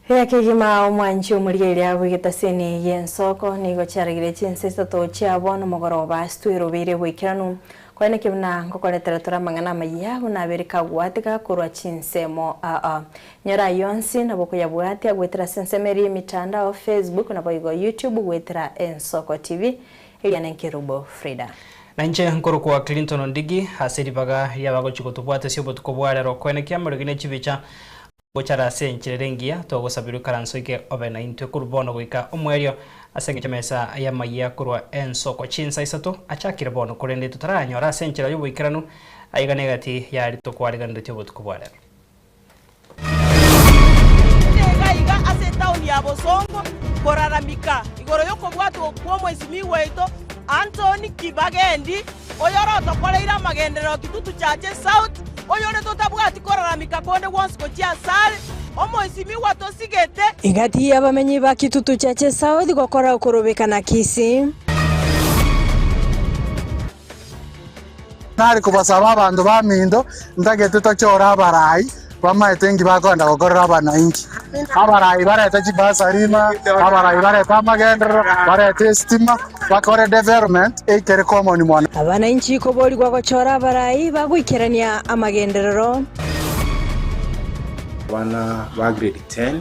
Kigima omwanchi omurigeria bwigetaseni yensoko nigo charigire chinse to chiabona mogoroba stwiro bire bwikiranu kwene kibna ngokoretera tora mangana maya buna bereka gwatika kurwa chinsemo nyara yonsi naboko yabwati agwetera sensemeri mitandao Facebook na boigo YouTube gwetera ensoko TV yana nkirubo Frida Nanche nkoro kwa Clinton Ondigi hasiri baga yabago chikotubwate sio botukobwara kwene kyamurigine chibicha Bochara senchirengia togo sabiru karansoike obena into kurbono goika omwerio asenge chamesa ya maya kurwa ensoko chinsa isato achakire bono kurende tutaranyo ra senchira yo boikiranu aiga negati ya rito kwariga ndetyo botukubwara Iga ase town ya Bosongo koraramika igoro yoko bwatu kwa mwezi weito Anthony Kibagendi oyoro tokoleira magendero kitutu chache South oyone totabwati koraramika konde once kochia sale omwezi watosigete ingati abamenyi ba kitutu chache South gokora ukurubikana kisi nari kubasaba abantu bamindo ndagete tochora abarayi bamaitengi bakonda gokorera abana ingi abarayi bareta chibasarima abarayi bareta amagendero bareta stima bakore development ekere common mwana abana inchi ko boli gwa gochora abarayi bagwikirania amagenderero bana ba grade 10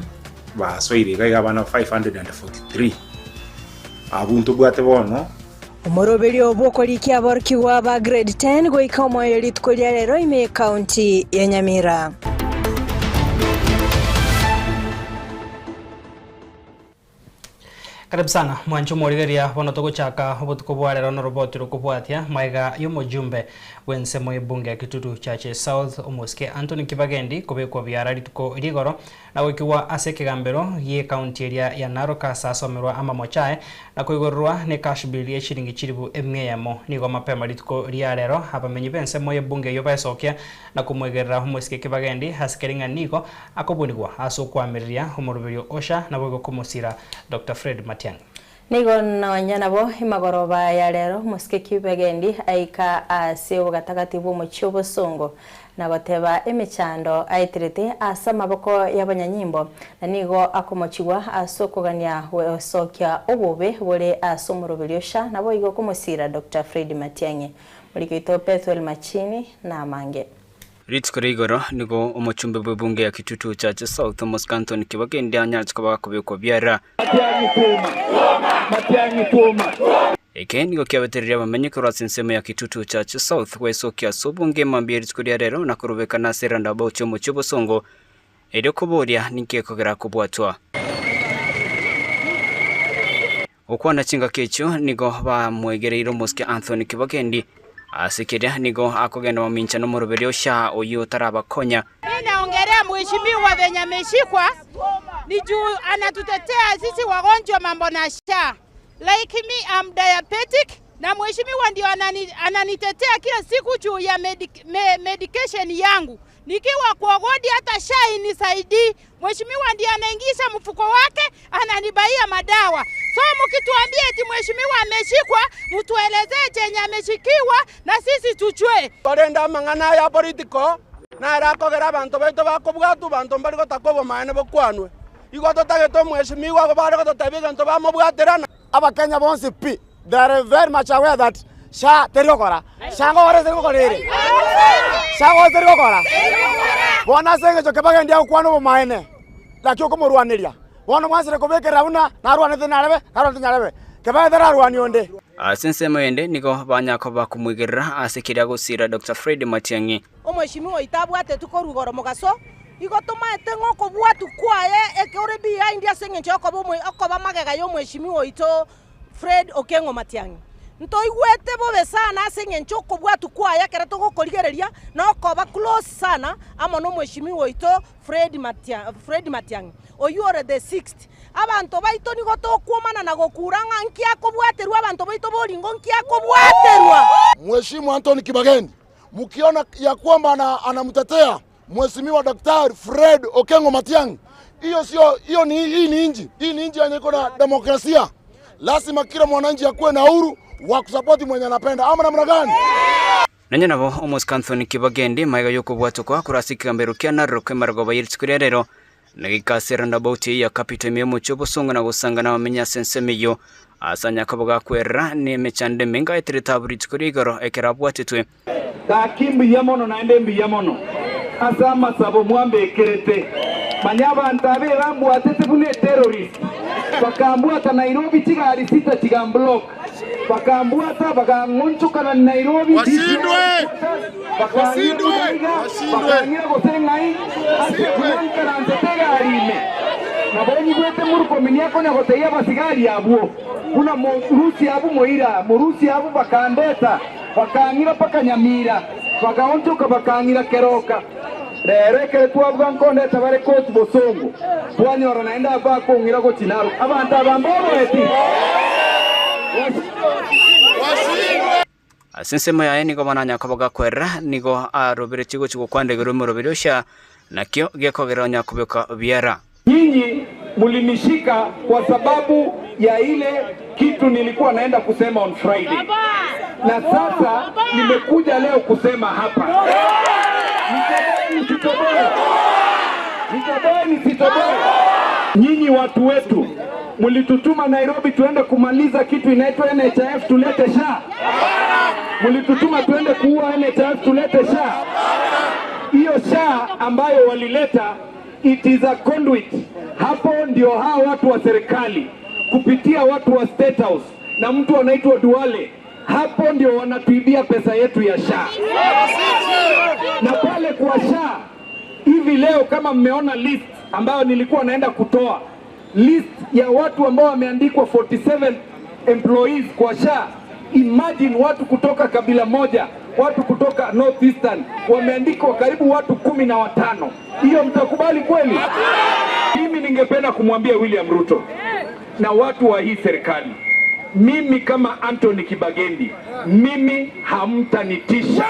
ba soiriga igabana 543 abuntu bwate bono omoroberi obokori kyaborkiwa ba grade 10 goika omoyeri tkolia lero ime county ya Nyamira. Karibu sana mwancho morigeria bono togochaka obotukobwara no roboti rokobwatia maiga yomojumbe wense moye bunge kitutu chache South omoske Anthony Kibagendi kobekwa byarari tuko rigoro na wekiwa asekegambero ye county area ya Narok asasomerwa ama mochae na kuigorwa ne cash bill ye shilingi chiribu emyemo nigo mapema rituko riarero abamenyi bense moye bunge yobasokia na kumwegerera omoske Kibagendi haskeringa niko akobunigwa asokwamiria omoroberio osha na bwo komosira Dr. Fred Matiang'i nigo nonyana bo imagoroba ya lero muske Kibagendi aika aseo gatagati bo muchobo songo na goteba emichando aitirite asa maboko y'abanyanyimbo na nigo akomochigwa asokogania wesokia obobe bole asomoroberyosha nabo igo komosira Dr. Fred Matiang'i mulikito Pethuel Machini na Mange Ritsko rigoro nigo omochumbe bwebunge ya kitutu chache South Mosque Anthony Kibagendi anyalchika bakobekwa byara Matiang'i tuma Eke nigo kiabeterera bamenye ko ratsinsemo ya kitutu chache South wesokia sobunge mambye Ritsko rero na kurubeka na seranda bocho mochobo songo edo koboria nikekogera kubwatwa Okwana chinga kecho nigo ba mwegereiro Mosque Anthony Kibagendi asikiria nigo akogenda mamincha no moroberio sha oyo tarabakonya naongelea mheshimiwa venye ameshikwa ni juu anatutetea sisi wagonjwa mambo na sha like me I'm diabetic na mheshimiwa ndio ananitetea kila siku juu ya medication yangu nikiwa kwa wodi hata sha inisaidii mheshimiwa ndiye anaingisha mfuko wake ananibaia madawa so mkituambia eti mheshimiwa ameshikwa mtuelezee chenye ameshikiwa na sisi tujue barenda mangana ya politiko na rakogera abantu baito bakobwatu bantu mbari gotakobo maene bokwanwe igoto tageto mheshimiwa bari gototabiga nto bamobwaterana abakenya bonse pi they are very much aware that sha terigokora shango ore terigokore shango terigokora bona senge cho Kibagendi akwano bo maene lakyo komorwaniria bona mwasire kobekera una narwanete narebe karoti nyarebe Kibagendi arwani onde Asensemo ende nigo banyako bakumwigerera asikiria gusira Dr. Fred Matiang'i omweshimiwa itabwate tukorugoro mugaso igotomaete ngoko bwatu kwaye ekore behind asenge choko bomwe akoba magega yo mweshimiwa ito Fred Okengo Matiang'i ntoigwete bobe sana asenge choko bwatu kwaye kera togokorigereria no koba close sana amo no mweshimiwa ito Fred Matiang'i oyure the 6th abantu baito nigo tokuomana na gokuranga nkia kobwaterwa abantu baito bolingo nkia kobwaterwa Mheshimiwa Anthony Kibagendi mkiona ya kwamba anamtetea Mheshimiwa Daktari Fred Okengo Matiang'i hiyo ni inji yenye iko na demokrasia lazima kila mwananchi akuwe na uhuru wa kusupport mwenye anapenda ama namna gani Nanya nabo Mosque Anthony Kibagendi maiga yoko bwatu kwa kurasika mbero kia Narok emarago bayiritskurerero nagikasira ndabauti ya kapitemi mucho Bosongo na gusangana bamenya sensemeyo asanya kaboga kwera ne mechande menga etritaburi tkurigoro ekerabwatitwe takimbi yamono naende mbi yamono asama sabo mwambe kerete manyaba ntabe bambwatete bune terrorist bakambwata Nairobi kigali sita kigamblock bakambwata bakangonchuka na Nairobi wasindwe bakangira gosengai asekuankara ntetega arime nabonyi gwete murukomini yako na goteya basigari yabwo kuna murusi yabu moira murusi yabu bakandeta bakangira paka Nyamira bakaonchuka bakangira Keroka rero kere twabwa nkonde tabare coach Bosongo twanyora naenda bako ngira go Kinaro abantu abamboro eti asensema yae nigo mananya kaboga kwera nigo arobere chigo chigo kwandegero murobere osha nakyo gekogera nyakobeka biara. Nyinyi mulinishika kwa sababu ya ile kitu nilikuwa naenda kusema on Friday. Na sasa nimekuja leo kusema hapa. Nitoboe. Nyinyi watu wetu mulitutuma Nairobi tuende kumaliza kitu inaitwa NHIF tulete SHA. Mulitutuma tuende kuua NHIF tulete SHA. Hiyo SHA ambayo walileta, it is a conduit. Hapo ndio hao watu wa serikali kupitia watu wa State House na mtu anaitwa Duale, hapo ndio wanatuibia pesa yetu ya SHA. Na pale kwa SHA hivi leo kama mmeona list ambayo nilikuwa naenda kutoa, list ya watu ambao wameandikwa 47 employees kwa SHA. Imagine watu kutoka kabila moja, watu kutoka North Eastern wameandikwa karibu watu 15. Hiyo mtakubali kweli? Mimi ningependa kumwambia William Ruto na watu wa hii serikali, mimi kama Anthony Kibagendi, mimi hamtanitisha.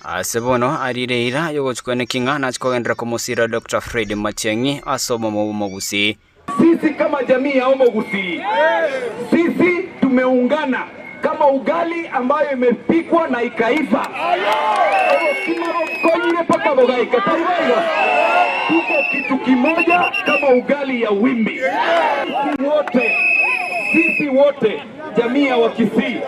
Asebono arireira yogochukwane kinga na chikogendera kumusira Dr. Fred Matiang'i asomo Mogusi. Sisi kama jamii ya Mogusi, sisi tumeungana kama ugali ambayo imepikwa na ikaiva. Tuko kitu kimoja kama ugali ya wimbi. Sisi wote jamii ya Wakisii,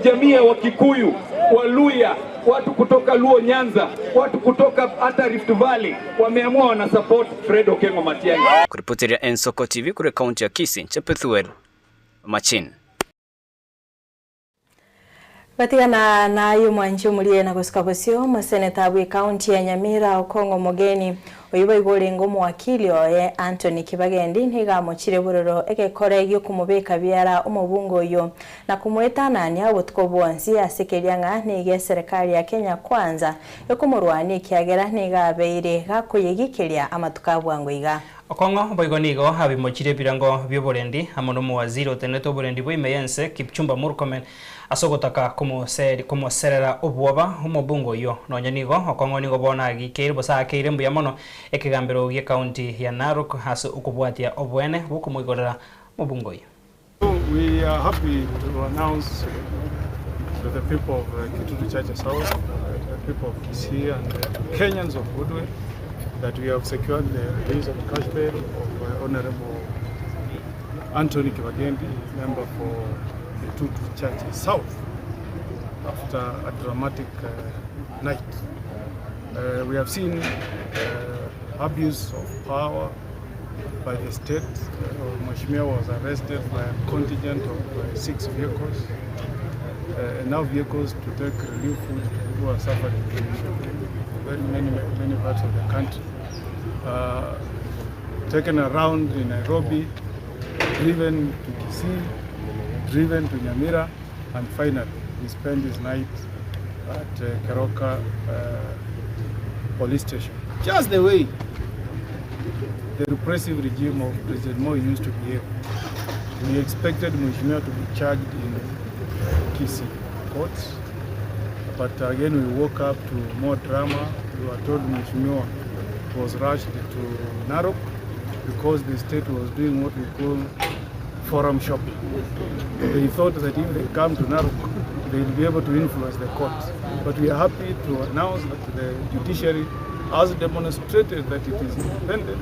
jamii ya Wakikuyu, Waluya, watu kutoka Luo Nyanza, watu kutoka hata Rift Valley wameamua wana support Fred Okengo Matiang'i. Kuripotiria Ensoko TV kure kaunti ya Kisii, Chepethuel Machin. Batigana na ayo mwanjo mulie na gusika bosio maseneta bwe kaunti ya Nyamira Okongo Mogeni oyiba igorengo mwakili oye Anthony Kibagendi ntiga muchire buroro ekekore gyo kumubeka biara umubungo yo na kumwetana nya butko bwonsi asekerianga nige serikali ya Kenya kwanza yokumurwani kiagera niga beire gakuyigikiria amatuka bwangoiga. Okongo boigonigo habi mochire birango byoborendi amono mu waziri oteneto borendi boimeyense Kipchumba Murkomen asogotaka kumuserera obwoba umubungo yo nonyanigo Okongo nigo bona gikeire bosa keire mbuya mono ekigambiro gye county ya Narok haso ukubwatia obwene bukumwigorera mubungo yo. We are happy to announce to the people of Kitutu Church South, the people of Kisii and the Kenyans of Woodway that we have secured the release of cash bail of Honorable Anthony Kibagendi, member for the Kitutu Church South, after a dramatic night. We have seen abuse of power by the state. Mheshimiwa was arrested by a contingent of 6 vehicles, now vehicles to take relief food who are suffering in many parts of the country. Taken around in Nairobi, driven to Kisii, driven to Nyamira, and finally he spent his night at Keroka police station. Just the way the repressive regime of President Moi used to behave. We expected Mheshimiwa to be charged in Kisii courts, but again we woke up to more drama. We were told Mheshimiwa was rushed to Narok because the state was doing what we call forum shopping. They thought that if they come to Narok, they will be able to influence the courts. But we are happy to announce that the judiciary has demonstrated that it is independent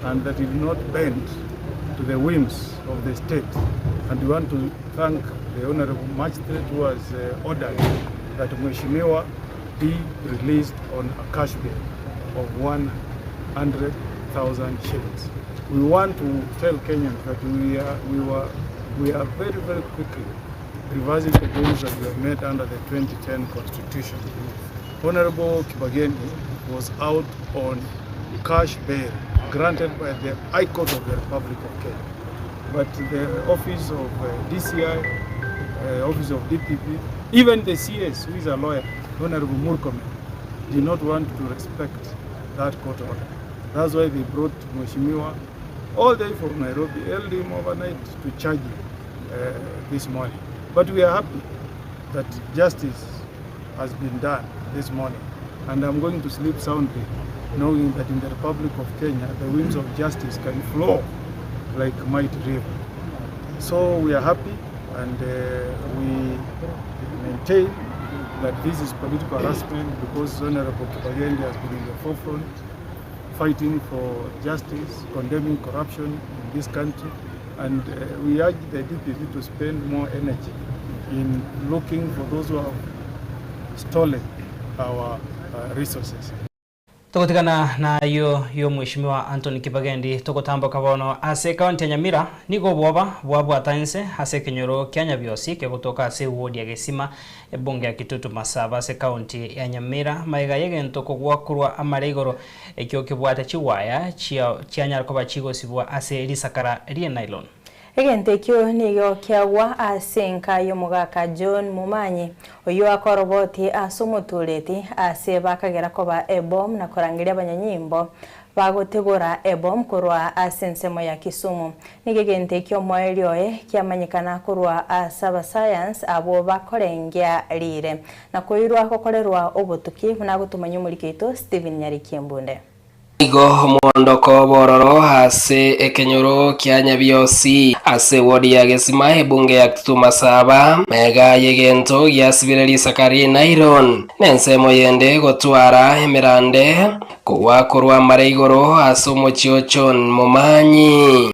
and that it will not bend to the whims of the state. And we want to thank the Honorable Magistrate who has ordered that Mheshimiwa be released on a cash bail of 100,000 shillings. We want to tell Kenyans that we are very, very quickly reversing the goals that we have made under the 2010 Constitution. Honorable Kibagendi was out on cash bail granted by the High Court of the Republic of Kenya. But the Office of DCI, Office of DPP, even the CS, who is a lawyer, Honorable Murkomen, did not want to respect that court order. That's why they brought Mheshimiwa all the way from Nairobi, held him overnight to charge him this morning. But we are happy that justice has been done this morning. And I'm going to sleep soundly, knowing that in the Republic of Kenya, the winds of justice can flow like mighty river. So we are happy, and we maintain that this is political harassment because Honorable Kibagendi has been in the forefront, fighting for justice, condemning corruption in this country, and we urge the DPP to spend more energy in looking for those who have stolen our resources. Tukutikana na yo Mheshimiwa Anthony Kibagendi tukutamba kabono ase kaunti ya Nyamira niko bwabwa tanse ase kinyoro Kenya byosi ke kutoka ase wodi ya Gesima ebunge ya Kitutu Masaba ase kaunti ya Nyamira maiga yegento kugwakurwa amaregoro ekyo kibwata chiwaya chianyara koba chigo sibwa ase risakara rie nylon. Egente kyo niyo kiawa asenka yomugaka John Mumanyi oyo akoroboti asomutuleti ase bakagera koba ebom na korangiria abanyanyimbo bagotegura ebom kurwa asensemo ya Kisumu. Nigegente kyo moelioe kiamanyikana kurwa asaba science abo bakorengia rire na koirwa kokorerwa obutuki na gutumanya umurikito Steven Nyarikiembunde. Igo mwondoko bororo ase ekenyoro kianya byosi ase wodi ya Gesima ebunge ya Kitutu Masaba mega yegento yasibireli sakari nairon nensemo yende gotwara emirande kuwakorwa mareigoro ase omochiochon Mumanyi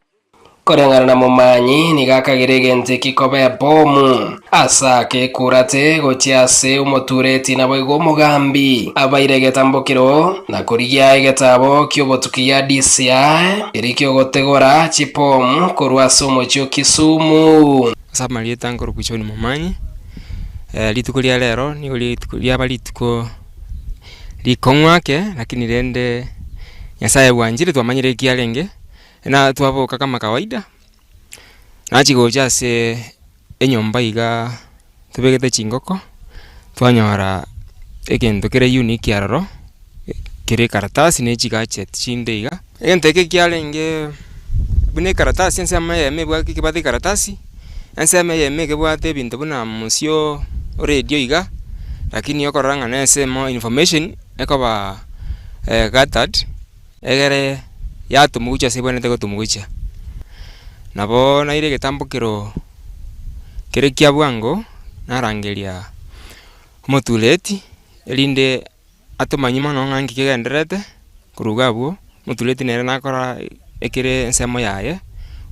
korengana na Mumanyi nigakagirigente kikobe bomu asake kurate gochiase umutureti nabo igo mugambi abairegetambokiro na kurigia igetabo kyobotukia DCI irikyo gotegora chipomu korwa somo chyo Kisumu samali tangoro kuchoni Mumanyi litukulia lero ni litukulia balituko likongwake lakini rende nyasaye bwanjire twamanyire kialenge na tuavoka kama kawaida nachigo jase enyomba iga tubegete chingoko twanyora egento kere unique araro kere karatasi ne chigache chinde iga egente kialenge bune karatasi nsema yeme bwa kibate karatasi nsema yeme kebwate bintu buna musio radio iga lakini yokoranga nesemo information ekoba gathered egere ya tumugucha sebonete ko tumugucha nabo naire getambukiro kere kya bwango narangeria motuleti elinde atomanyima no ngangi kegenderete kurugabwo motuleti nere nakora ekere nsemo yaye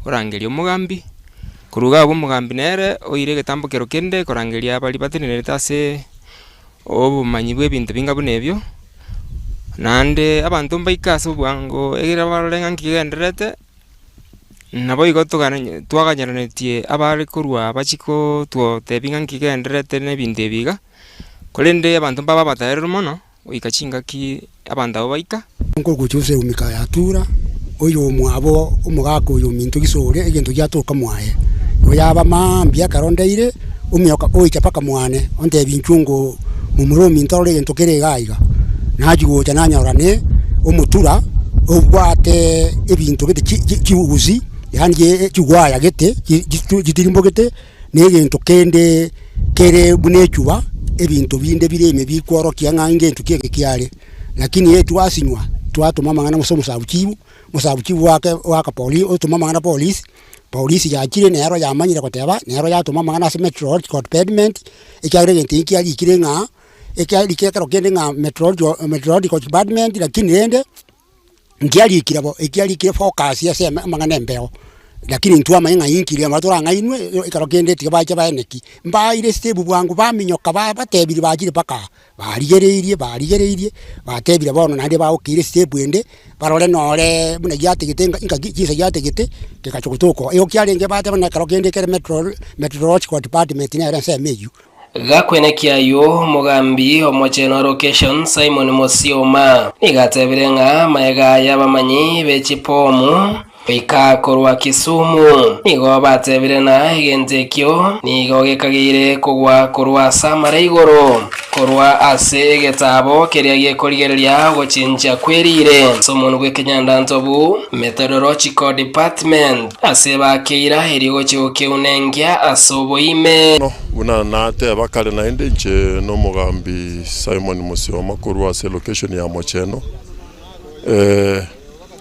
orangeria mugambi kurugabwo mugambi nere oire getambukiro kende korangeria bali batinere tase obumanyi bwe bintu bingabu nebyo nande abantu mbaikase bwango egira barenga nkigenderete nabo igotugana twaganyaranetie abari kurwa bachiko twotebinga nkigenderete ne binde biga kolende abantu baba batayero mono oikachinga ki abantu abo baika ngo gucyuse umika yatura oyo mwabo umugako yo mintu gisore egento gyatoka mwaye oyaba mambya karondeire umyoka oicha paka mwane onde binchungo mu muromi ntore egento kere gaiga najigo chananyarane umutura obwate ebintu gete kiuguzi yani kigwaya gete gitirimbo gete negento kende kere bunechuba ebintu binde bireme bikworokia ngange entu keke kiale lakini yetu asinywa twatuma mangana musabukibu waka poli otuma mangana police ya kire nero yamanyira koteba nero yatuma mangana se metro court payment ikyagere gente ikyali kirenga ekiari kekero kende nga meteorological department lakini ende ngiari kirabo ekiari kire focus ya sema mangane mbeo lakini ntwa mainga yinkiri amatora ngainwe ikaro kende tibaje baeneki mba ile stable bwangu baminyoka batebiri bagire paka barigereirie batebire bono nande baukire stable ende barole nore buna yate gitenga inka gisa yate gite kikachukutuko iyo kyarenge bate bana karo kende kere meteorological department ne era semeju gakwenekiayo mugambi omocheno location Simon Mosioma nigatebire nga maega y'abamanyi b'ekipomu ikakorwa Kisumu nigo batebire na egentekyo nigo gekagire kugwa korwa samara igoro korwa ase getabo keria gekorigereria gochinja kwerire somuntu gwekenyanda ntobu meteorological department ase bakeira erigo chokeunenkya asoboime buna nate bakale na nje no mugambi Simon Mosioma korwa ase location ya Mocheno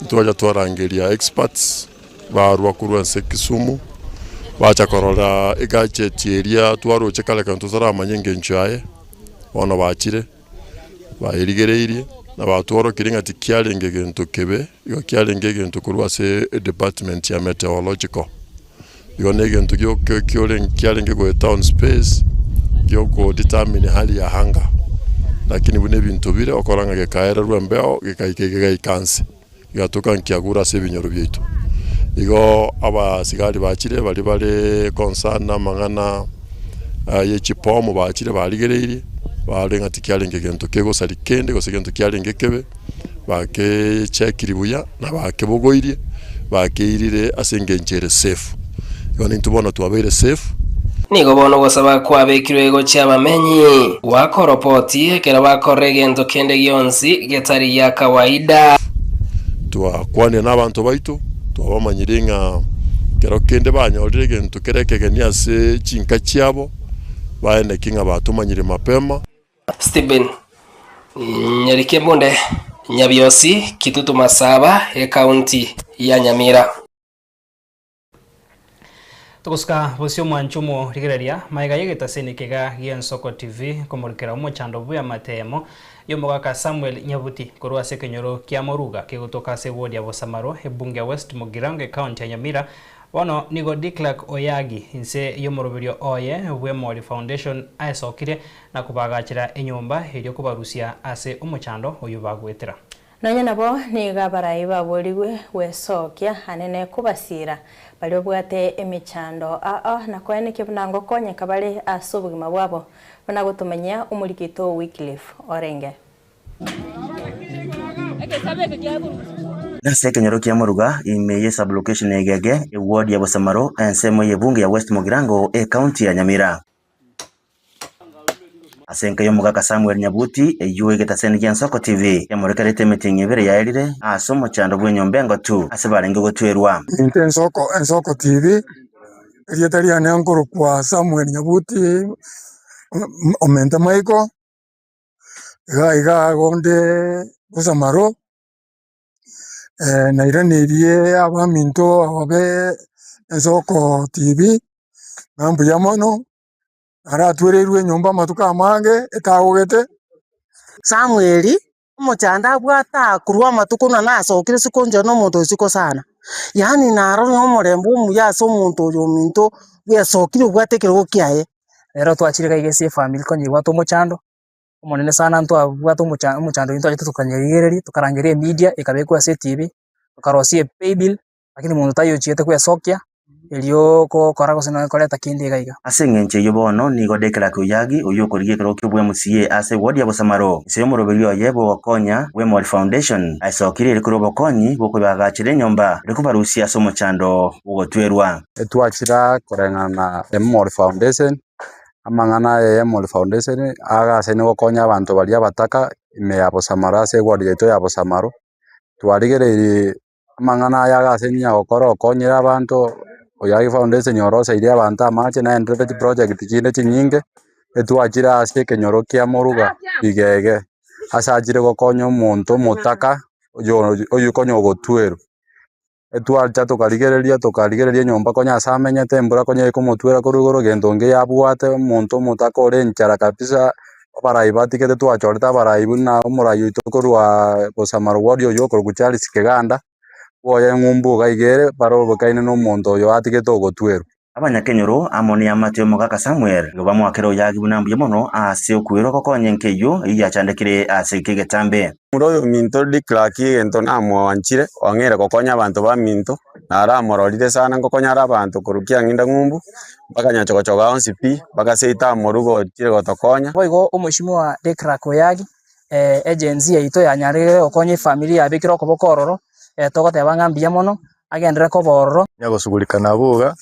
tuwaja twarangeria experts barwa kurwa nse Kisumu bacha korora igache tieria twaroche kale kantu zara manyenge nchaye ono bachire bairigereirie na batworo kiringa tikialenge gento kebe yo kialenge gento kurwa se department ya meteorological yo negento gyo kialenge go town space gyo ko determine hali ya hanga lakini bune bintu bire okoranga gekaera rwembeo gekaikanse igatoka nkiagura se binyoro byetu igo abasigari bachire bali concern mangana yechipomo bachire baligereire balenga tikyalenge gento kego salikende go segento kyalenge kebe bake chekiribuya na bake bogoirie bakeirire asengenjere safe igo nintubona twabere safe nigo bono gosaba kwabekirwe ego cyabamenyi wakoropoti ekera bakore gento kende gyonsi getari ya kawaida twakwane n'abantu baitu twabamanyiringa kero kende banyorire gento kerekege niase chinka cyabo baene kinga batumanyire mapema Stephen Nyarike Mbonde Nyabiosi Kitutu Masaba county ya Nyamira tukuska busio mwanchumo rigereria maiga yegetaseni kega Giensoko TV komorikera umuchando buya matemo yomoga Samuel Nyabuti korwa sekenyoro kia moruga kegotoka se ward ya Bosamaro ebunge West Mugirango county ya Nyamira wano nigo Declark Oyagi inse yomoroberio oye Wemori Foundation aisokire na kubagachira enyumba elyo kubarusia ase umuchando oyo bagwetera Nonya nabo ni gabarai baburiwe wesokia anene kubasira bali obwate emichando na kwene kibunango konye kabale asubugima bwabo bana gutumenya umurikito Wycliffe Orenge Nase kenyoro kia moruga imeye sublocation egege ward ya Bosamaro ensemo yebunge ya West Mugirango county ya Nyamira asenka yomuga Samuel Nyabuti yuwe getaseni Giensoko TV yamurekerete meeting ibere yairire asomo chando bwenyombengo tu asebarenge gotwerwa Ensoko TV rietari ane ankoro kwa Samuel Nyabuti omenta maiko iga gonde Bosamaro na iranirie abaminto ababe Ensoko TV nambu yamono ara twererwe nyumba matuka mange etagogete Samuel umuchanda bwata kurwa matuko na nasokire sikonje no muntu siko sana yani naro no murembo muyaso muntu yo minto yasokire bwatekere gokiaye rero twachire kaigese family konye gwato muchando umonene sana nto abwato muchando into tukanyegereri tukarangeria media ikabekwa TV tukarosie pay bill lakini muntu tayo chiete kwa sokia elio ko korago sino koleta kindi gaiga asengenche yobono nigo Declark Oyagi uyo koriye kero kibwe MCA ase ward ya Bosamaro se moroberio yebo wakonya Wemori Foundation aisokire rikuro bokonyi boko bagachire nyomba rikubarusia somo chando ugotwerwa twachira korengana Wemori Foundation amangana Wemori Foundation aga sene wakonya abantu bali abataka ime ya Bosamaro ase ward yeto ya Bosamaro twarigereri amangana yaga sene ya okoro konyira abantu Oyagi Foundation yorosa iria abantu amache na endete project kinde chinyinge etwachira ase kenyoro kia moruga igege asajire gokonya omuntu mutaka oyo konyo gotweru etwacha tukarigereria nyomba konya asamenyete mbura konya ikomotwera korugoro gento nge yabwate omuntu mutaka ore nchara kabisa abarai batigete twachorete abarai buna omorai oito korwa Bosamaro ward oyo okorwa Charles Kiganda boya eng'umbu gaigere barobokaine n'omonto oyo atigete ogotwerwa. Abanyakenyoro amoni amatio Mogaka Samuel goba mwakero yagi bunambuye mono ase okwero gokonye nkeyo iyachandekire ase kigetambe. Muroyo minto diklaki ento namwanchire wang'ere gokonya abantu ba minto naramororire sana ngokonyara abantu korukia ng'inda ng'umbu mpaka nyachogochoga onsi pi mpaka seita morugo chire gotokonya boigo omweshimiwa Declark Oyagi agency yaito yanyarire okonye familia abikira okobokororo togoteba ng'ambuya mono agendere kobororo nyagosugulikana buga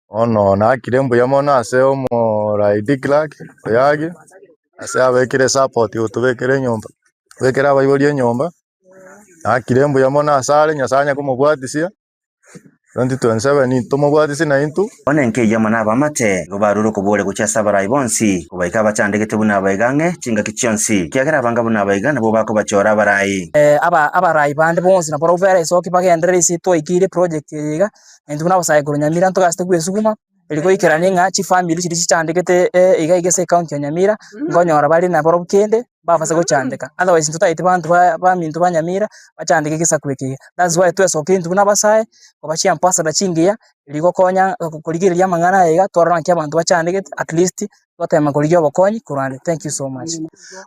ono nakire mbuya mono ase omorai Declark Oyagi ase abekire support otubekere nyomba bekera abaibori nyomba nakire mbuya mono asare Nyasaye kumubwatisia 2027 tumubwatisi na intu onenke yamana bamate gobaruru kubole gucha sabarai bonsi kubaika bachandegete buna baigang'e chinga kichionsi kiagera banga buna baigana bo bako bachora barai abarai bande bonsi na porobere soki bagendere isi toikire project yiga entu na basaye Nyamira ntogaste gwesuguma eliko ikerane ng'achi family chiri chichandegete iga igese county ya Nyamira ngonyora bali na porobkende babase gochandeka otherwise ntutaite bantu ba mintu ba Nyamira bachandike gisa kweki. That's why twesoke intu na basaye kobachi ambassador chingia iliko konya kuligiria mang'ana yiga twarana kya bantu bachandegete at least twatema kuligia bokonyi kurande. Thank you so much.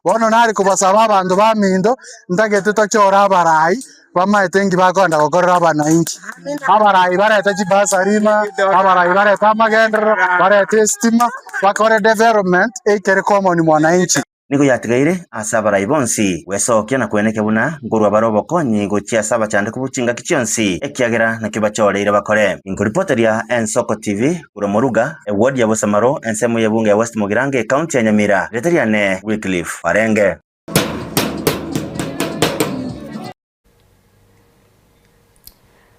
Bono nari kubasaba abantu ba minto ndagete tochora abarai bamaetengi bakonda gokorera abananchi abarai bareta chibasarima abarai bareta amagendero bareta estima bakore development ekere common mwananchi nigo yatigaire ase abarai bonsi wesokia na kweneke buna ngorwa barobokonyi gochia saba chande kubuchinga kichionsi ekiagera nakyo bachoreire bakore. Inkoripoteria Ensoko TV Uromoruga ward ya Bosamaro ensemo ya bunge ya West Mogirange county ya Nyamira Reteriane Wycliffe Warenge.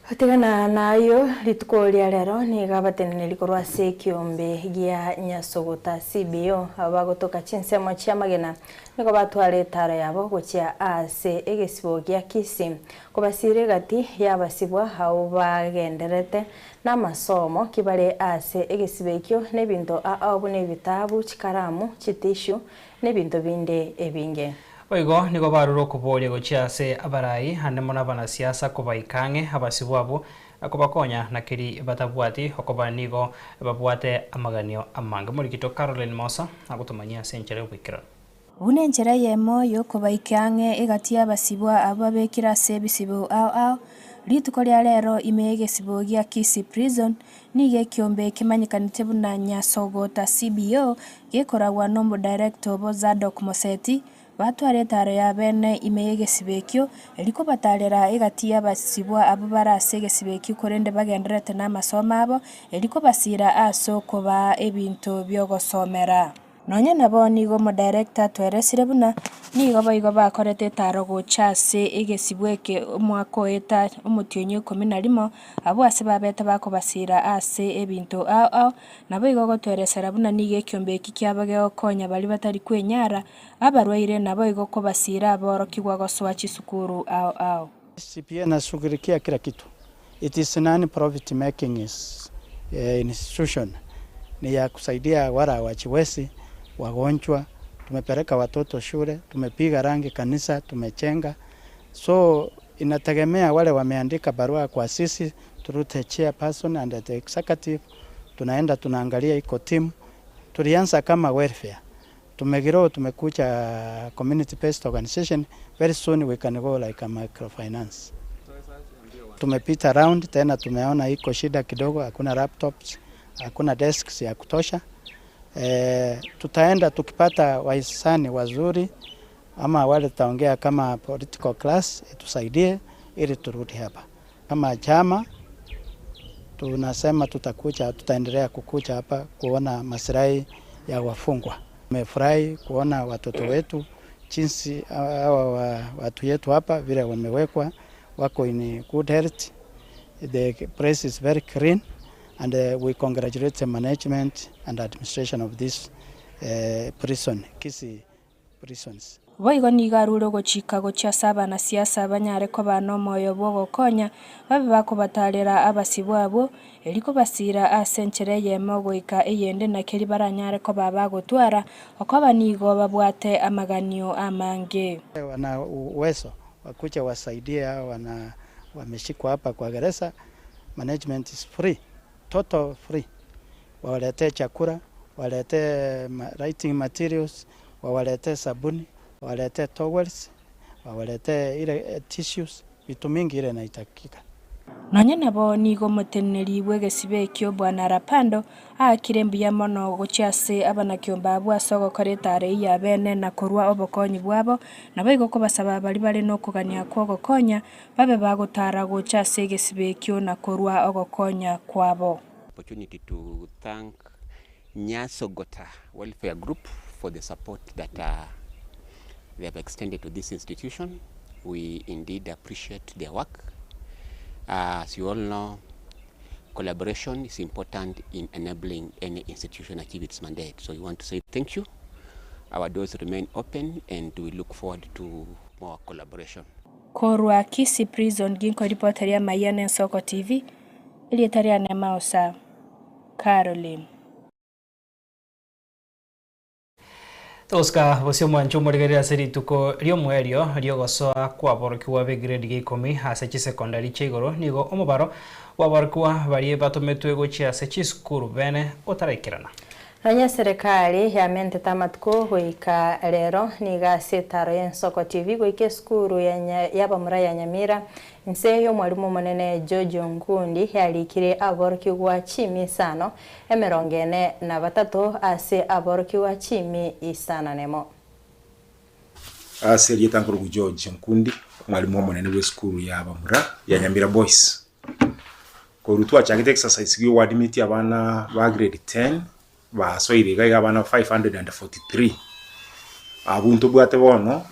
Hatigana nayo rituko ria rero ni gabatenene likorwa ase kiombe gia Nyasogota CBO abagotoka chinsemo chia magena niko batware tara yabo gochia ase egesibo gia Kisii kobasire gati yabasibwa hau bagenderete na masomo kibare ase egesibekyo nebinto abune bitabu chikaramu chitishu nebinto binde ebinge. Oigo niko baruro kuboria gochia ase abarai hande mona bana siasa kobaikang'e abasibu abo kobakonya nakiri batabwati okoba nigo babwate amaganio amange murikito Caroline Mosa agutumanyia senchere gwikira une njera yemo yo kobaikang'e egati abasibwa ababekira ase bisibu ao rituko ria rero imegesibo gia Kisii prison nige kiombe kimanyikanite buna Nyasogota CBO gekoragwa nombo director bo Zadok Moseti batware taro ya bene imeyegesibekyo eliko batarera egati y'abasibwa abo barase gesibekyo korende bagenderete na masomo abo eliko basira aso koba ebinto byogosomera nonye nabo nigo mo director tweresire buna nigo baigo bakorete taro gochase egesibweke omwako eta omutyonyo 11 abo ase babeta bakobasira ase ebinto ao nabo igo gotweresera buna nige kiombe kikyabage okonya bali batari kwenyara abarwaire nabo igo kobasira aboro kigwa goswa chisukuru ao CPA nashughulikia kila kitu. It is non-profit making institution. Ni ya kusaidia wala wachiwesi wagonjwa, tumepeleka watoto shule, tumepiga rangi kanisa, tumechenga. So inategemea wale wameandika barua kwa sisi through the chairperson and the executive. Tunaenda tunaangalia iko team. Tulianza kama welfare. Tumegiro tumekuja community based organization. Very soon we can go like a microfinance. Tumepita around tena tumeona iko shida kidogo, hakuna laptops, hakuna desks ya kutosha. Tutaenda tukipata wahisani wazuri ama wale taongea kama political class tusaidie ili turudi hapa. Kama chama tunasema tutaendelea kukuja hapa kuona maslahi ya wafungwa. Tumefurahi kuona watoto wetu jinsi watu yetu hapa vile wamewekwa wako in good health. The place is very clean and we congratulate the management and administration of this prison, Kisii prisons. boigo nigarure gochika gochasa abana siasa banyare ko bana moyo bogokonya babe bakobatarera abasibu abo eriko basira asenchere yemo goika eyende na keri baranyare ko baba gotwara okoba nigo babwate amaganio amange. Wana uwezo wakuja wasaidia wameshikwa hapa kwa gereza. Management is free, total free. Wawalete chakula, wawalete writing materials, wawalete sabuni, wawalete towels, wawalete ile tissues, vitu mingi ile inaitakika. Nonye nabo nigo muteneri wegesibe kyo bwana Rapando akirembuya mono gochiase abana kyomba bwasogo koretare ya bene na korwa obokonyi bwabo nabo igoko basaba bali bale no kugania kwa gokonya babe bagotara gochase gesibe kyo na korwa ogokonya kwabo. Opportunity to thank Nyasogota Welfare Group for the support that they have extended to this institution. We indeed appreciate their work. As you all know, collaboration is important in enabling any institution achieve its mandate. So we want to say thank you. Our doors remain open and we look forward to more collaboration. Korwa Kisii Prison ginko reporter ya Mayane Soko TV ilietaria na Mausa Caroline. Oscar bosio mwancho murigeria seri tuko rio mwerio rio gosoa kwa borokiwa be grade ge 10 ase secondary chigoro nigo omubaro wa borokiwa bari batometwe gochia se chiskuru bene otarekirana. Ranya serikali ya mente tamatko hoika lero niga setaro ya Soko TV goike skuru ya bamura ya Nyamira nseyo mwalimu munene George Nkundi yalikire aborokiwa chimi sano emerongene na batatu ase aborokiwa chimi isana nemo. Ase yetankuru George Nkundi mwalimu munene we skuru ya bamura ya Nyamira Boys ko rutwa changite exercise gyo wadimiti abana ba grade 10 basoire gaiga abana 543 abuntu bwate bono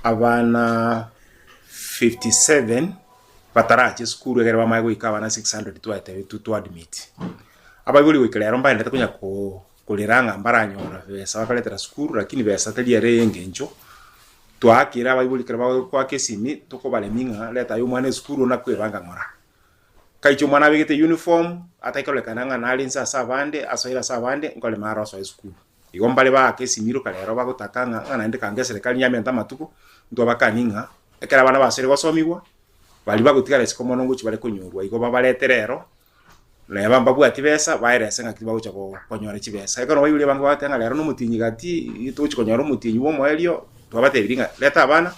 abana 57 batarache skuru egere bamaye goika abana 600 to admit abaguli wikelero mbaye ndata kunya ko kuliranga mbaranyora besa bakaletera skuru lakini besa tali are ngenjo twakira abaguli kiraba kwa kesimi tukobale minga leta yo mwana skuru na kwebanga ngora kaicho mwana bigete uniform atayikolekana nga nalinsa savande asoira savande ngole mara so school igombale ba kesimiro kalero bagotakanga ngana ende kange serikali nyamenta matuko ndo bakaninga ekera bana basere gosomiwa bali bagutikala sikomo nongo chibale konyorwa igo babaleterero na bamba bwati besa bairese ngaki bagucha ko konyora chibesa ekero bayule bango batanga lero no mutinyi gati itochi konyora mutinyi wo moelio twabatebiringa leta abana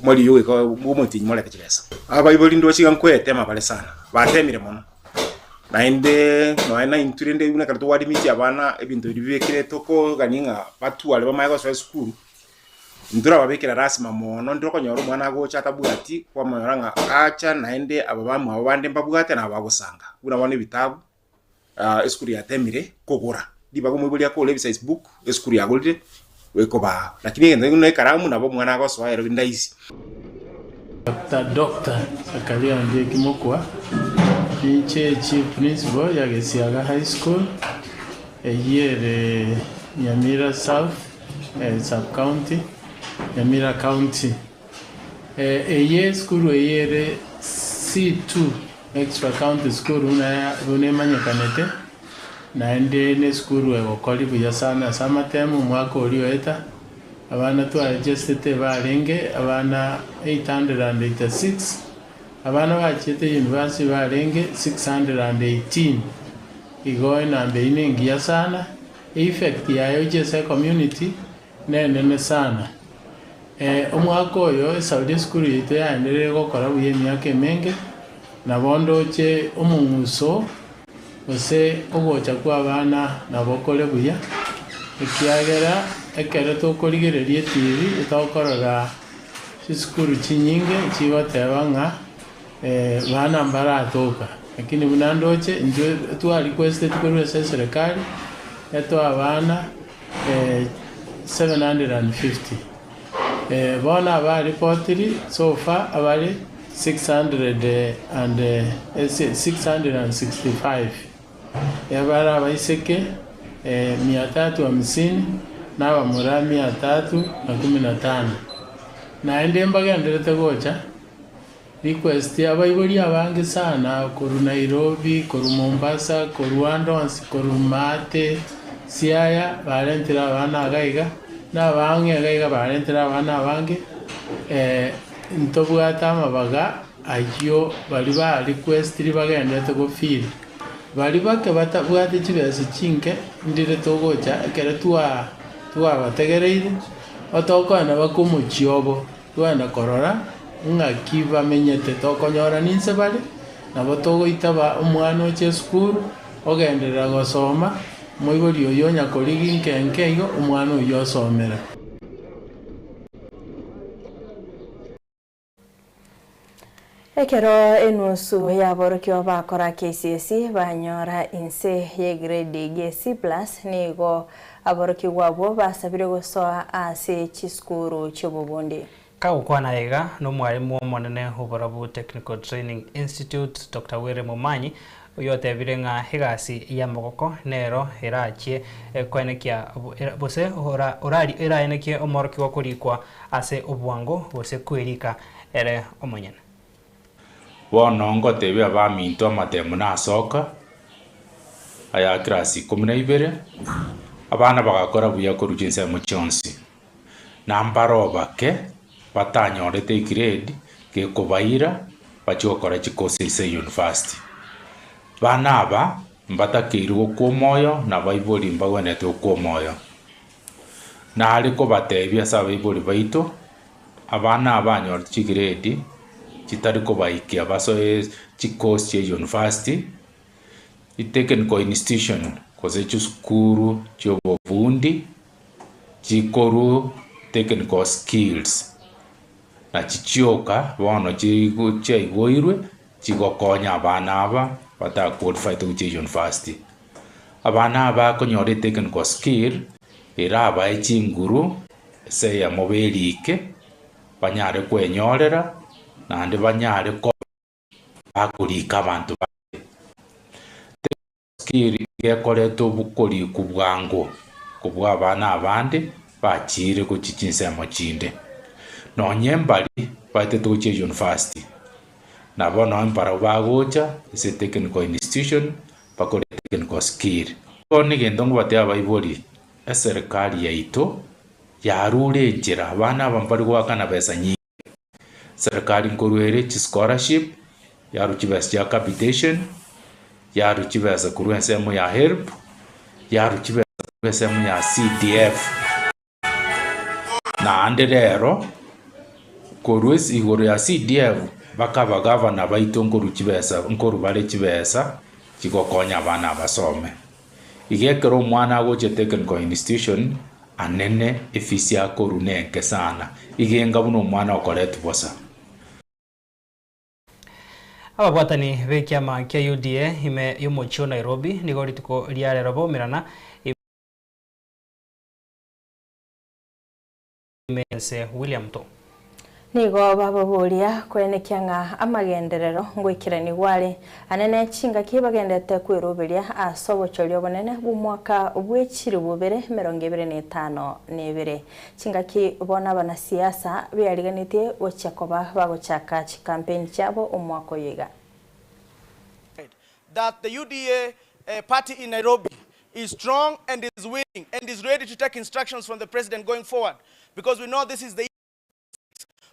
mwali yowe ko mutinyi moleka chibesa abayiboli ndo chiga nkwete mabale sana batemire mono naende noina inturende una karto wadi miti abana ebintu bibekire toko ganinga batu wale bamaye so school ndura babekira rasima mono ndoko nyoro mwana go chata bugati kwa moyoranga acha naende ababamu abande mbabugate na bagosanga una bone bitabu school ya temire kogora dibago mwibuli yako le Facebook school ya golde weko ba lakini ngene karamu nabo mwana go so ero ndaisi Dr. Zakaria ndiye kimokwa chief principal ya Gesiaga High School here Nyamira South sub county Nyamira County school here C2 extra county school una manyakanete na ende school egokoli buya sana samatemu mwaka ulioeta abana twaregistered barenge abana 886 abana bachete university barenge 618 igoe nambe inengia sana effect yayo jese community nene sana omwaka oyo Saudi school yite yaendelea gukora buye myaka emenge na bondo che omunguso ose ogocha kwa abana na bokole buya ekiagera ekere tokorigereria TV itokorora sikuru chinyinge chigoteba nga bana mbaratoka lakini bunandoche njo tu request tukorwe serikali eto abana 750 bona ba reporteri so far abali 665 yabara baiseke 350 n'abamura 315 naende mbagenderete gocha request abaibori abange sana koru Nairobi, koru Mombasa, koru Andons, koru Mate, Siaya barentera abana agaiga n'abange agaiga barentera abana abange ntobwata amabaga ayo bali ba request bagenderete go feel bali bake batabwate chibese chinke ndire togocha kere twa bategereire otokona bakomuchiobo twenda korora ng'aki bamenyete tokonyora ninse bari nabo togoitaba omwana oche skuru ogenderera gosoma moibori oyo nyakorigi nkenke igo omwana oyo osomera. Ekero enusu yaborokio bakora KCSE banyora inse ye grade C+ nigo aboroki gwabo basabire gosoa ase chiskuru chobubundi. Kagukwana ega no mwarimu omonene Ubarabu Technical Training Institute Dr. Were Mumanyi uyote birenga higasi ya mogoko nero irachie kwenekia bose orari iraenekie omoroki gokurikwa ase obwango bose kwirika ere omonyene. Bono ngotebia baminto amatemu nasoka aya klasi 12 abana bagakora buya korujinse mu chonsi nambaro bake batanyorete grade ke kubaira bachokora chikose ise university bana aba mbatakirwo kwa moyo na baibuli mbagwenete kwa moyo na aliko batebia sa baibuli baito abana abanyorete grade chitariko baiki abaso chikose university technical institution koze chuskuru chobovundi chikoru technical skills na chichioka bono chigoirwe chigokonya abana aba bata qualify to university abana aba konyore technical skill era aba chinguru se ya moberike banyare kwenyorera nande banyare ko akurika abantu skill yekoreto bukori kubwango kubwa abana abandi bachire ku chichinse mochinde nonyembali bate toche university na bono mpara bagocha ise technical institution bakore technical skill oni gendongo bate abaibori serikali yaito yarure njira abana bambari gwakana pesa nyingi serikali nkorwere chi scholarship yaruchibesa ya capitation yaruchibesa kurwensemo ya help yaruchibesa kurwensemo ya CDF na anderero korwesi igoro ya CDF bakaba governor baito nkoruchibesa nkorubare chibesa chigokonya abana abasome igekero mwana agoche technical institution anene efisi akoruneke sana igenga buno mwana okoretu bosa. Ababwatani bekiama kia UDA ime yomochio Nairobi nigo rituko riare robo mirana imense William to nigo bababuria kwenekia nga amagenderero ngwikirani gwari anene chinga kibagendete kwirubiria asobochorio bonene bumwaka bwechiri bubere 2025 nebere chinga ki bona bana siasa byariganitie ochakoba bagochaka chi campaign chabo omwako yiga that the UDA party in Nairobi is strong and is willing and is ready to take instructions from the president going forward, because we know this is the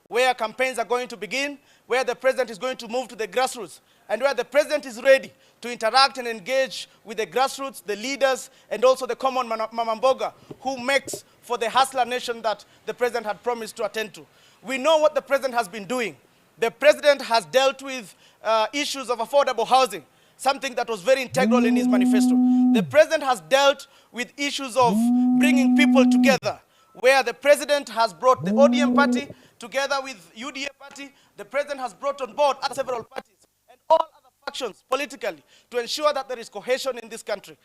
where campaigns are going to begin, where the president is going to move to the grassroots, and where the president is ready to interact and engage with the grassroots, the leaders, and also the common mamamboga who makes for the hustler nation that the president had promised to attend to. We know what the president has been doing. The president has dealt with issues of affordable housing, something that was very integral in his manifesto. The president has dealt with issues of bringing people together, where the president has brought the ODM party together with UDA party. The president has brought on board several parties and all other factions politically to ensure that there is cohesion in this country.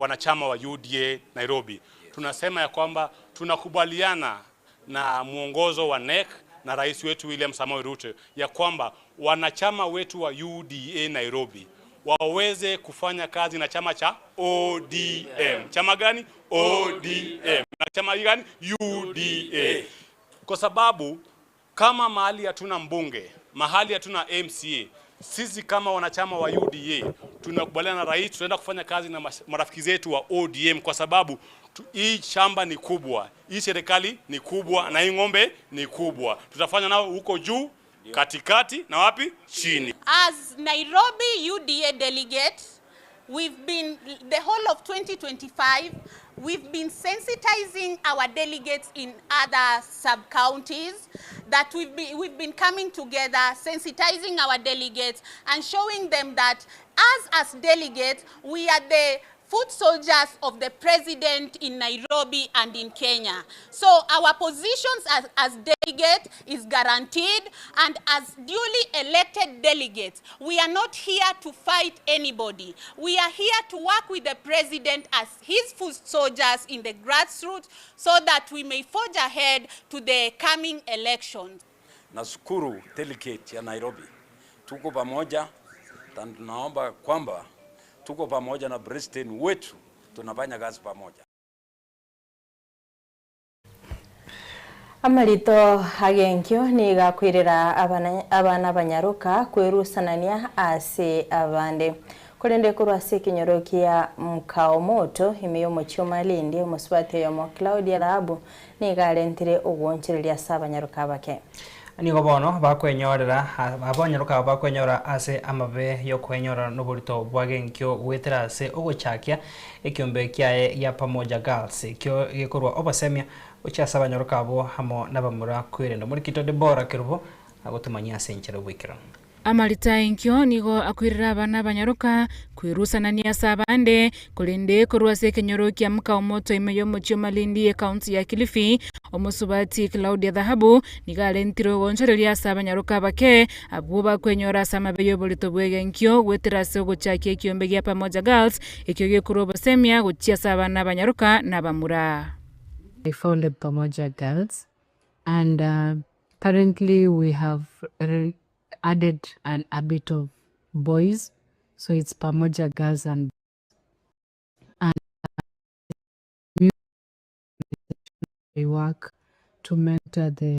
Wanachama wa UDA Nairobi, tunasema ya kwamba tunakubaliana na muongozo wa NEC na rais wetu William Samoei Ruto ya kwamba wanachama wetu wa UDA Nairobi waweze kufanya kazi na chama cha ODM. Chama gani? ODM. Na chama gani? UDA. Kwa sababu kama mahali hatuna mbunge, mahali hatuna MCA, sisi kama wanachama wa UDA tunakubaliana na rais, tunaenda kufanya kazi na marafiki zetu wa ODM kwa sababu hii shamba ni kubwa, hii serikali ni kubwa na hii ng'ombe ni kubwa. Tutafanya nao huko juu, katikati na wapi? Chini. As Nairobi UDA delegate, we've been, the whole of 2025, we've been sensitizing our delegates in other sub-counties, that we've been coming together, sensitizing our delegates and showing them that as delegates, we are the foot soldiers of the president in Nairobi and in Kenya. So our positions as delegate is guaranteed, and as duly elected delegates, we are not here to fight anybody. We are here to work with the president as his foot soldiers in the grassroots so that we may forge ahead to the coming elections. Nashukuru delegate ya Nairobi. Tuko pamoja, tunaomba kwamba tuko pamoja na president wetu, tunafanya kazi pamoja. Amarito agenkyo ni gakwirira abana banyaruka kwerusanania ase abande kurende kurwase kinyorokia mkao moto imeyo muchuma lindi muswate yomo Claudia Rabu ni garentire ugonchereria sabanyaruka bake. Nigo bono bakwenyorera abanyaruka bakwenyora ase amabe yo kwenyora n'oburito bwagenkyo wetera ase ogochakia ekiombe kyae ya Pamoja Girls kyo gikorwa obasemia uchasa abanyaruka abo hamo nabamura kwirenda muri kito de bora kirubo agotumanya senchere bwikira. Amarita enkyo nigo akwirira abana banyaruka kwirusanania sabande kulinde kurwase kenyorokia mkao moto imeyo muchio malindi ya kaunti ya Kilifi omusubati Claudia Dhahabu nigalentiro gonchereria sabanyaruka bake abuba kwenyora samabeyo bolito bwegenkyo weterase gochakie kiombe gya Pamoja Girls ekyoge kuroba semia gochia sabana banyaruka nabamura. I founded Pamoja Girls, and currently we have added a bit of boys, so it's Pamoja Girls and we work to mentor the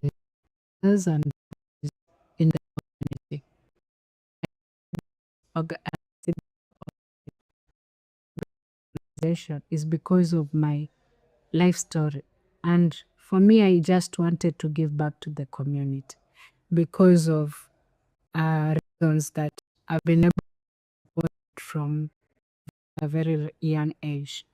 girls and boys in the community. Organization is because of my life story, and for me I just wanted to give back to the community because of reasons that I've been able to from a very young age.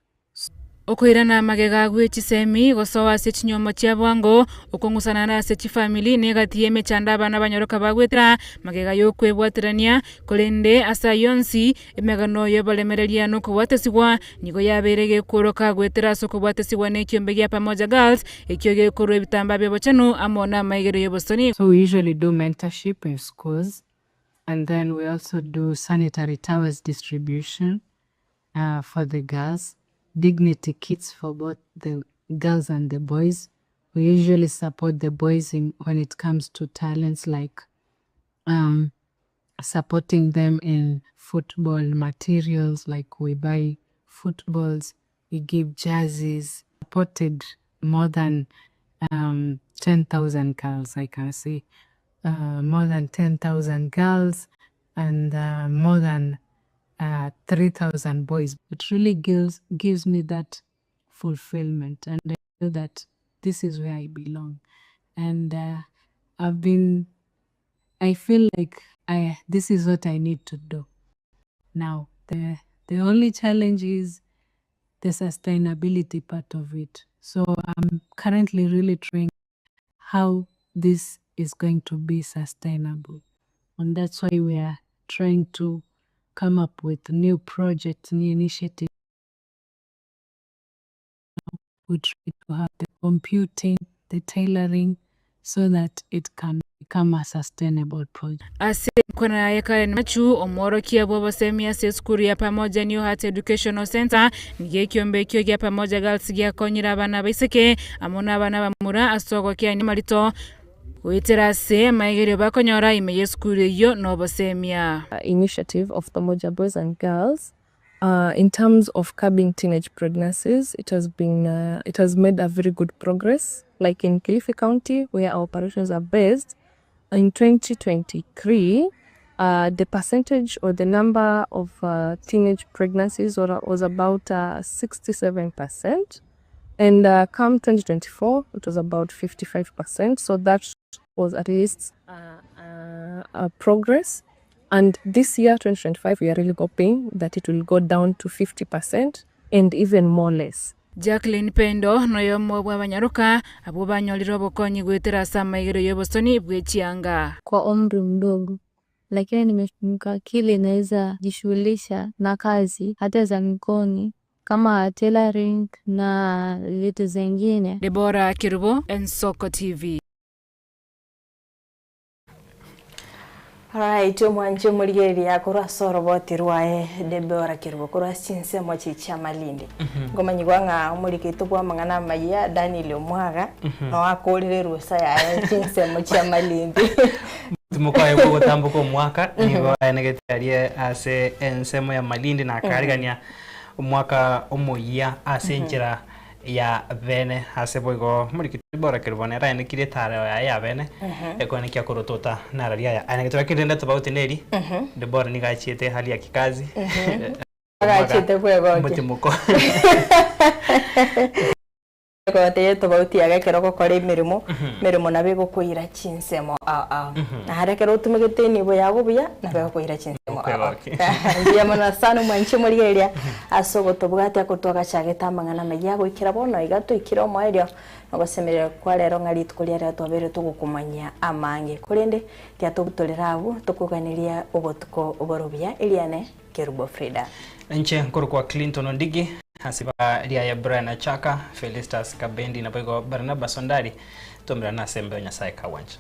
Okoirana magega gwichisemi gosowa se chinyomo chia bwango okongusana na se chifamily negatie mechanda abana banyoroka bagwetera magega yo kwebwaterania kolende asa yonsi emegano yo balemereria no kwatesiwa nigo yaberege kuroka gwetera soko bwatesiwa ne kiombe gya Pamoja Girls ekyoge korwe bitamba byo chano amona maigero yo bosoni. So we usually do mentorship in schools, and then we also do sanitary towels distribution for the girls, dignity kits for both the girls and the boys. We usually support the boys when it comes to talents, like supporting them in football materials, like we buy footballs, we give jerseys, supported more than 10,000 girls, I can say. More than 10,000 girls and more than 3,000 boys. It really gives me that fulfillment, and I feel that this is where I belong. And I feel like this is what I need to do. Now, the only challenge is the sustainability part of it. So I'm currently really trying how this is going to be sustainable. And that's why we are trying to come up with new projects, new initiatives. We try to have the computing, the tailoring, so that it can become a sustainable project. Ase kuna yaka nachu omoro kia bobo semia se skuru ya Pamoja New Heart Educational Center nige kiombe kyo gya Pamoja Girls gya konyira abana baiseke amona abana bamura asogo kia ni marito goitera se maigerio bakonyora imeye skuru yo no bosemia initiative of the Moja Boys and Girls. In terms of curbing teenage pregnancies, it has made a very good progress. Like in Kilifi County, where our operations are based, in 2023, the percentage or the number of teenage pregnancies was about 67%. And come 2024, it was about 55%. So that was at least a progress. And this year, 2025, we are really hoping that it will go down to 50% and even more less. Jacqueline Pendo noyo mwa banyaruka abo banyoliro bokonyi gwetera sama igero yobosoni bwechianga kwa umri mdogo, lakini nimeshtuka kile naweza jishughulisha na kazi hata za mikono kama tailoring na vitu zingine. Deborah Kirubo, Ensoko TV. Alright, mwanjo muligeri yakora soroboti rwae Deborah Kirubo kora sinse mochi cha Malindi. Ngoma nyigwanga umurikito bwa mangana maya Daniel Omwaga no akolire rusa ya sinse mochi cha Malindi. Tumukaye ko tambuko mwaka nigo enegetarie ase ensemo ya Malindi na karigania mwaka omoya ase nchira ya bene ase boigo murikito Deborah Kirubo nera enikire tare ya bene ekone kya korotota nararia ya enegetoa kirenda tabauti neri Deborah ni gachiete hali ya kikazi gachiete kwego mutimuko ko te tabauti aga keroko kore mirimo nabe gukuira chinsemo na harekero utumegete nibo yago buya nabe gukuira chinsemo ndiye mana sana mwanchi murigeria asogo tobwate akotwaga chageta mangana meya gwikira bono igato ikiro mwerio nogosemerera kwa rero ngari tukuria rero twabere tugukumanya amange kurinde tia tubutolera abu tukuganiria obotuko oborobia Eliane Kerubo Frida nche nkuru kwa Clinton Ondigi hasiba ria ya Brian Chaka Felistas Kabendi na boigo Barnabas Sondari tomra na sembe Nyasaye Kawanja.